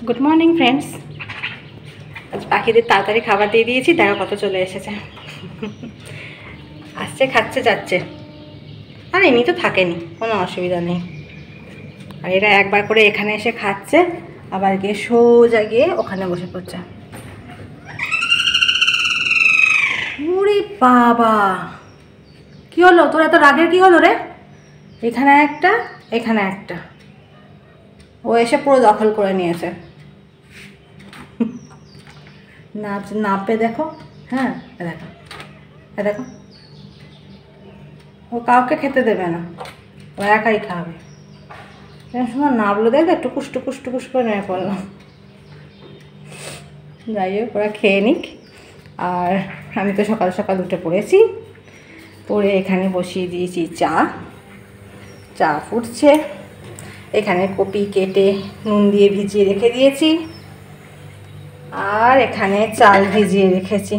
Good morning friends. আজ পাখিদের তাড়াতাড়ি খাবার দিয়ে দিয়েছি, দেখো কত চলে এসেছে। আসছে, খাচ্ছে, যাচ্ছে। আর এমনি তো থাকেনি, কোনো অসুবিধা নেই। আর এরা একবার করে এখানে এসে খাচ্ছে, আবার গিয়ে সোজা গিয়ে ওখানে বসে পড়ছে। ওরে বাবা, কি হলো তোর এত রাগের? কি হলো রে? এখানে একটা, এখানে একটা, ও এসে পুরো দখল করে নিয়েছে। নাপে দেখো, হ্যাঁ দেখো, দেখো, ও কাউকে খেতে দেবে না, ও একাই খাবে। সময় নাবলো, দেখবে টুকুস টুকুস টুকুস করে নেমে পড়লো। যাই হোক, ওরা খেয়ে নিক। আর আমি তো সকাল সকাল উঠে পড়েছি, পড়ে এখানে বসিয়ে দিয়েছি চা। চা ফুটছে, এখানে কপি কেটে নুন দিয়ে ভিজিয়ে রেখে দিয়েছি, আর এখানে চাল ভিজিয়ে রেখেছি।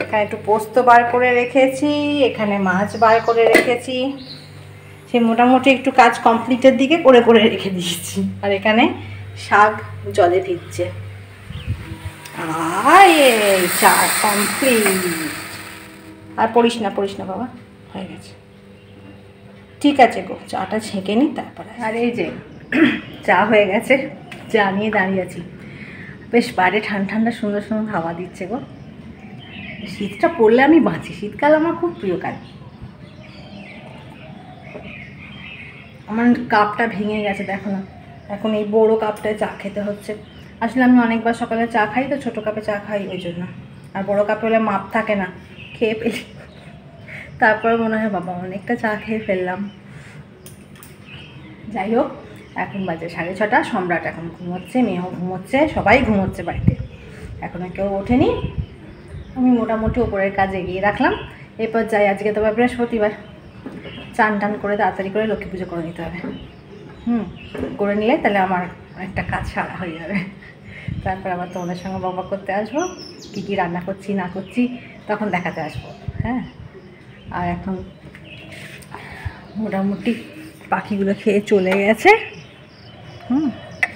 এখানে একটু পোস্ত বার করে রেখেছি, এখানে মাছ বার করে রেখেছি। সে মোটামুটি একটু কাজ কমপ্লিটের দিকে করে করে রেখে দিয়েছি। আর এখানে শাক জলে ভিজছে। আর এই চা কমপ্লিট। আর পড়িস না, পড়িস না বাবা, হয়ে গেছে। ঠিক আছে গো, চাটা ছেঁকে নিই তারপরে। আর এই যে চা হয়ে গেছে, চা নিয়ে দাঁড়িয়ে আছি। বেশ বাইরে ঠান্ডা ঠান্ডা সুন্দর সুন্দর হাওয়া দিচ্ছে গো। শীতটা পড়লে আমি বাঁচি, শীতকাল আমার খুব প্রিয় কাল। আমার কাপটা ভেঙে গেছে, দেখো না, এখন এই বড় কাপটায় চা খেতে হচ্ছে। আসলে আমি অনেকবার সকালে চা খাই তো, ছোটো কাপে চা খাই ওই জন্য। আর বড় কাপে হলে মাপ থাকে না, খেয়ে ফেলি। তারপরে মনে হয় বাবা অনেকটা চা খেয়ে ফেললাম। যাই হোক, এখন বাজে 6:30। সম্রাট এখন ঘুমোচ্ছে, মেয়েও ঘুমোচ্ছে, সবাই ঘুমোচ্ছে বাড়িতে, এখনও কেউ ওঠেনি। আমি মোটামুটি ওপরের কাজ এগিয়ে রাখলাম। এরপর যাই, আজকে তো বৃহস্পতিবার, চান টান করে তাড়াতাড়ি করে লক্ষ্মী পুজো করে নিতে হবে। করে নিলে তাহলে আমার অনেকটা কাজ সারা হয়ে যাবে। তারপর আবার তোমাদের সঙ্গে বকবক করতে আসবো, কী কী রান্না করছি না করছি তখন দেখাতে আসবো। হ্যাঁ, আর এখন মোটামুটি পাখিগুলো খেয়ে চলে গেছে।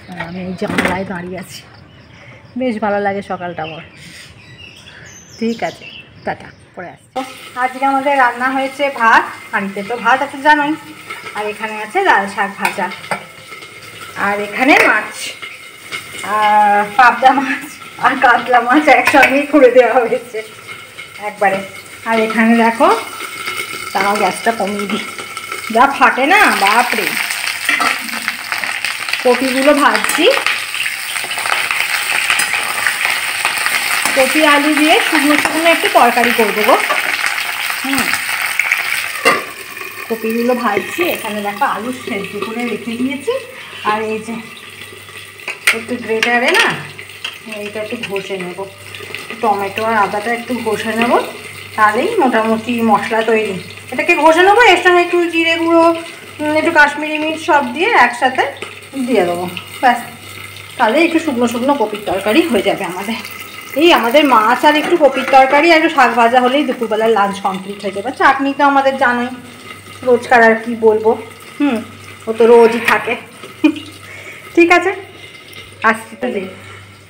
আর আমি এই জানলায় দাঁড়িয়ে আছি, বেশ ভালো লাগে সকালটা আমার। ঠিক আছে, টাটা, পরে আসছি। আজকে আমাদের রান্না হয়েছে ভাত, হাঁড়িতে তো ভাত আছে জানোই, আর এখানে আছে লাল শাক ভাজা, আর এখানে মাছ, আর পাবদা মাছ আর কাতলা মাছ একসঙ্গেই করে দেওয়া হয়েছে একবারে। আর এখানে দেখো, তাও গ্যাসটা কমিয়ে দিই, যা ফাটে না বাপরে। কপিগুলো ভাজছি, কপি আলু দিয়ে শুকনো শুকনো একটু তরকারি করে দেবো। কপিগুলো ভাজছি, এখানে দেখো আলু সেদ্ধ করে রেখে দিয়েছি। আর এই যে একটু গ্রেটারে না এইটা একটু ঘষে নেব, টমেটো আর আদাটা একটু ঘষে নেব, তাহলেই মোটামুটি মশলা তৈরি। এটাকে ঘষে নেবো, এর সঙ্গে একটু জিরে গুঁড়ো, একটু কাশ্মীরি মির্চ সব দিয়ে একসাথে দিয়ে দেবো, ব্যাস। তাহলে একটু শুকনো শুকনো কপির তরকারি হয়ে যাবে আমাদের। এই আমাদের মাছ আর একটু কপির তরকারি আর একটু শাক ভাজা হলেই দুপুরবেলার লাঞ্চ কমপ্লিট হয়ে যাবে। চাটনি তো আমাদের জানোই রোজকার, আর কি বলবো, ও তো রোজই থাকে। ঠিক আছে, আসছি তো। যে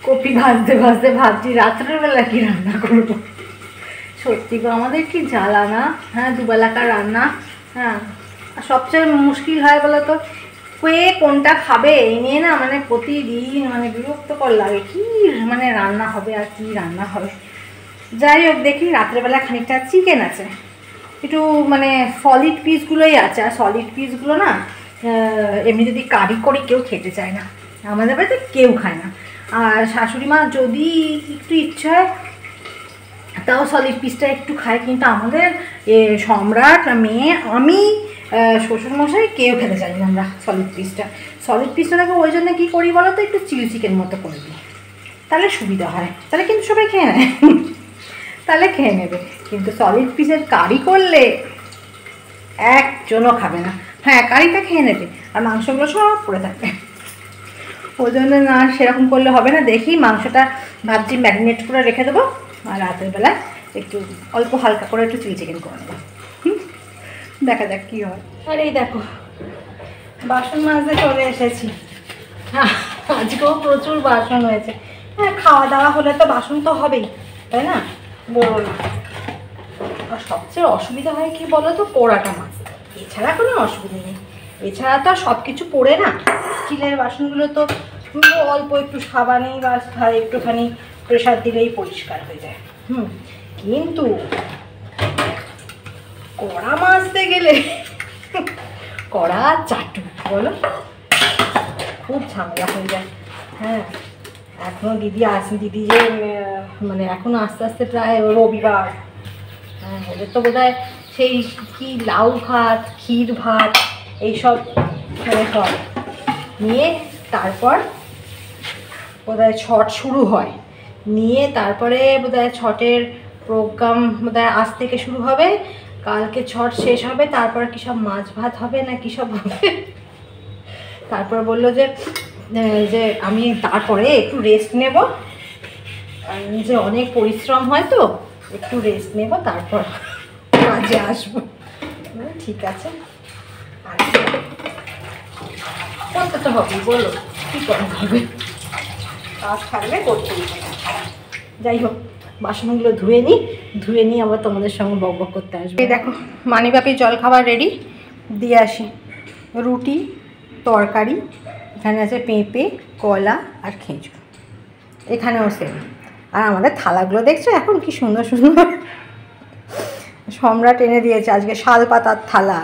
কপি ভাজতে ভাজতে ভাবছি রাত্রেবেলা কি রান্না করবো। সত্যি গো, আমাদের কি জ্বালা না। হ্যাঁ, দুবেলাকার রান্না। হ্যাঁ, আর সবচেয়ে মুশকিল হয় বলো তো, কে কোনটা খাবে এই নিয়ে না, মানে প্রতিদিন মানে বিরক্তকর লাগে। কি মানে রান্না হবে আর কি রান্না হবে। যাই হোক, দেখি রাত্রেবেলা খানিকটা চিকেন আছে, একটু মানে সলিড পিসগুলোই আছে। আর সলিড পিসগুলো না এমনি যদি কারি করে কেউ খেতে চায় না, আমাদের বাড়িতে কেউ খায় না। আর শাশুড়ি মা যদি একটু ইচ্ছা হয় তাও সলিড পিসটা একটু খায়, কিন্তু আমাদের সম্রাট, মেয়ে, আমি, শ্বশুরমশাই কেউ খেতে চাই না আমরা সলিড পিসটা। সলিড পিসটাকে ওই জন্য কী করি বলো তো, একটু চিলি চিকেন মতো করে দিই, তাহলে সুবিধা হয়, তাহলে কিন্তু সবাই খেয়ে নেয়। তাহলে খেয়ে নেবে, কিন্তু সলিড পিসের কারি করলে একজনও খাবে না। হ্যাঁ, কারিটা খেয়ে নেবে আর মাংসগুলো সব পড়ে থাকবে, ওই জন্য না সেরকম করলে হবে না। দেখি মাংসটা ভাবছি ম্যারিনেট করে রেখে দেবো, আর রাতের বেলা একটু অল্প হালকা করে একটু চিলি চিকেন করে নেবো। দেখা যাক কী হয়। আর এই দেখো বাসন মাজতে চলে এসেছি। আজকেও প্রচুর বাসন হয়েছে। হ্যাঁ, খাওয়া দাওয়া হলে তো বাসন তো হবেই, তাই না? বলো না। আর সবচেয়ে অসুবিধা হয় কি বলো তো, পোড়াটা মাছ। এছাড়া কোনো অসুবিধা নেই, এছাড়া তো আর সব কিছু পোড়ে না। স্টিলের বাসনগুলো তো অল্প একটু সাবানেই বা একটুখানি প্রেশার দিলেই পরিষ্কার হয়ে যায়। কিন্তু কড়া মাজতে গেলে কড়া চাটু বলো, খুব ঝামেলা হয়ে যায়। হ্যাঁ, এখনও দিদি যে মানে এখনও আস্তে আস্তে প্রায় রবিবার। হ্যাঁ, ওদের তো বোধহয় সেই কি লাউ ভাত, ক্ষীর ভাত এইসব মানে হয়, নিয়ে তারপর বোধহয় ছট শুরু হয়, নিয়ে তারপরে বোধহয় ছটের প্রোগ্রাম বোধহয় আজ থেকে শুরু হবে, কালকে ছট শেষ হবে, তারপর কী সব মাছ ভাত হবে না কী সব হবে। তারপর বললো যে আমি তারপরে একটু রেস্ট নেব, যে অনেক পরিশ্রম হয় তো, একটু রেস্ট নেব, তারপর কাজে আসবো। ঠিক আছে, করতে তো হবেই, বলো কী করা হবে, কাজ থাকলে করতেই হবে। যাই হোক, বাসনগুলো ধুয়ে নিই আবার তোমাদের সঙ্গে বকবক করতে আসবে। এই দেখো, মানিব্যাপী জলখাবার রেডি, দিয়ে আসি। রুটি, তরকারি, এখানে আছে পেঁপে, কলা আর খেজুর, এখানেও সেম। আর আমাদের থালাগুলো দেখছো এখন কি সুন্দর সুন্দর সম্রাট এনে দিয়েছে আজকে, শাল পাতার থালা।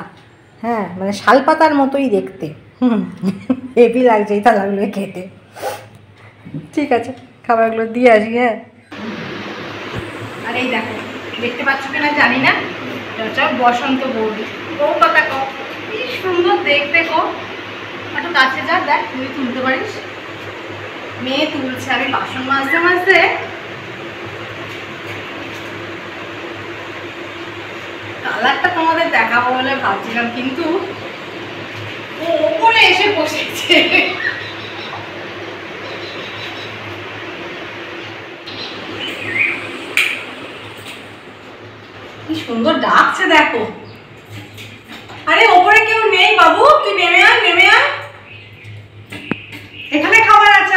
হ্যাঁ, মানে শাল পাতার মতোই দেখতে। হেভি লাগছে এই থালাগুলো খেতে। ঠিক আছে, খাবারগুলো দিয়ে আসি। হ্যাঁ, আর এই দেখো, দেখতে পাচ্ছ কিনা জানি না, এটা বসন্ত বৌদি। বউ পাতা কো, কি সুন্দর দেখতে কো। একটু কাছে যা, দেখ তুই তুলতে পারিস। মেয়ে তুলছে, আমি বাসন মাজতে মাজতে কালারটা তোমাদের দেখাবো বলে ভাবছিলাম, কিন্তু ও ওপরে এসে বসেছে। কি সুন্দর ডাকছে দেখো। আরে ওপরে কেউ নেই বাবু, তুই নেমে আয়, নেমে আয়, এখানে খাবার আছে।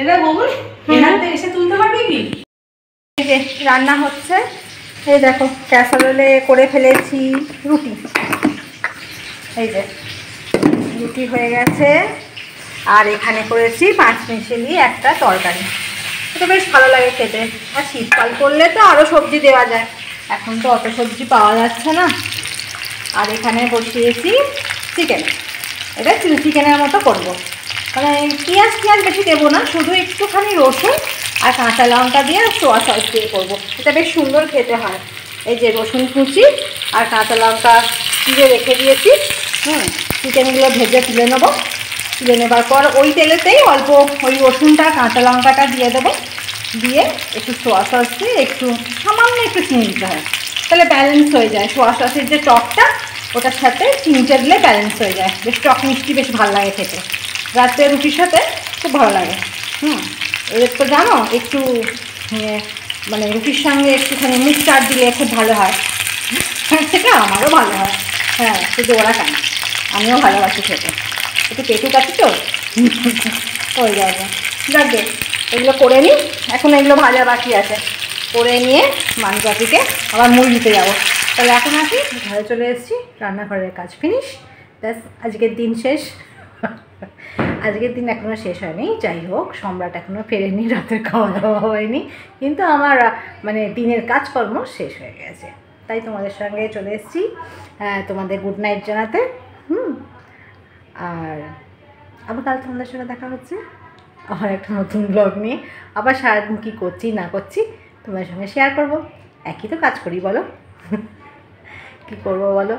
এটা ববুল, এখানে এসে তুলতে পারবি কি? এই যে রান্না হচ্ছে, এই দেখো ক্যাসারোলে করে ফেলেছি রুটি। এই যে রুটি হয়ে গেছে, আর এখানে করেছি পাঁচমিশালি একটা তরকারি। এটা বেশ ভালো লাগে খেতে। আর শীতকাল করলে তো আরও সবজি দেওয়া যায়, এখন তো অত সবজি পাওয়া যাচ্ছে না। আর এখানে বসিয়েছি চিকেন, এটা চিলি চিকেনের মতো করবো। মানে পেঁয়াজ বেশি দেবো না, শুধু একটুখানি রসুন আর কাঁচা লঙ্কা দিয়ে সোয়া সস দিয়ে করবো। এটা বেশ সুন্দর খেতে হয়। এই যে রসুন কুচি আর কাঁচা লঙ্কা চিড়ে রেখে দিয়েছি। চিকেনগুলো ভেজে তুলে নেবো। তুলে নেবার পর ওই তেলেতেই অল্প ওই রসুনটা কাঁচা লঙ্কাটা দিয়ে দেবো, দিয়ে একটু সোয়া সস দিয়ে একটু সামান্য একটু চিনি দিতে হয়, তাহলে ব্যালেন্স হয়ে যায়। সোয়া সসের যে টকটা, ওটার সাথে চিনিটা দিলে ব্যালেন্স হয়ে যায়, বেশ টক মিষ্টি, বেশ ভালো লাগে খেতে। রাত্রে রুটির সাথে খুব ভালো লাগে। এদের তো জানো একটু মানে রুটির সঙ্গে একটুখানি মিক্সচার দিলে খুব ভালো হয়। সেটা আমারও ভালো হয়। হ্যাঁ, শুধু ওরা কেন, আমিও ভালোবাসি খেতে। একটু পেটুক আছে তো হয়ে যাবে। যাকে এগুলো করে নিই, এখন এগুলো ভাজা বাকি আছে, করে নিয়ে মানিব্যাপীকে আবার মুড়ি দিতে যাবো। তাহলে এখন আসি, ঘরে চলে এসেছি, রান্নাঘরের কাজ ফিনিশ, ব্যাস আজকের দিন শেষ। আজকের দিন এখনও শেষ হয়নি। যাই হোক, সম্রাট এখনও ফেরেনি, রাতের খাওয়া দাওয়া হয়নি, কিন্তু আমার মানে দিনের কাজকর্ম শেষ হয়ে গেছে। তাই তোমাদের সঙ্গে চলে এসেছি তোমাদের গুড নাইট জানাতে। আর আবার কাল তোমাদের সঙ্গে দেখা হচ্ছে আবার একটা নতুন ব্লগ নিয়ে। আবার সারাদিন কী করছি না করছি তোমাদের সঙ্গে শেয়ার করব। একই তো কাজ করি বলো, কী করবো বলো,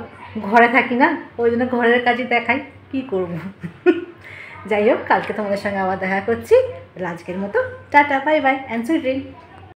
ঘরে থাকি না, ওই জন্য ঘরের কাজই দেখাই, কী করব। যাই হোক, কালকে তোমাদের সঙ্গে আবার দেখা করছি। আজকের মতো tata, bye bye and sweet dream.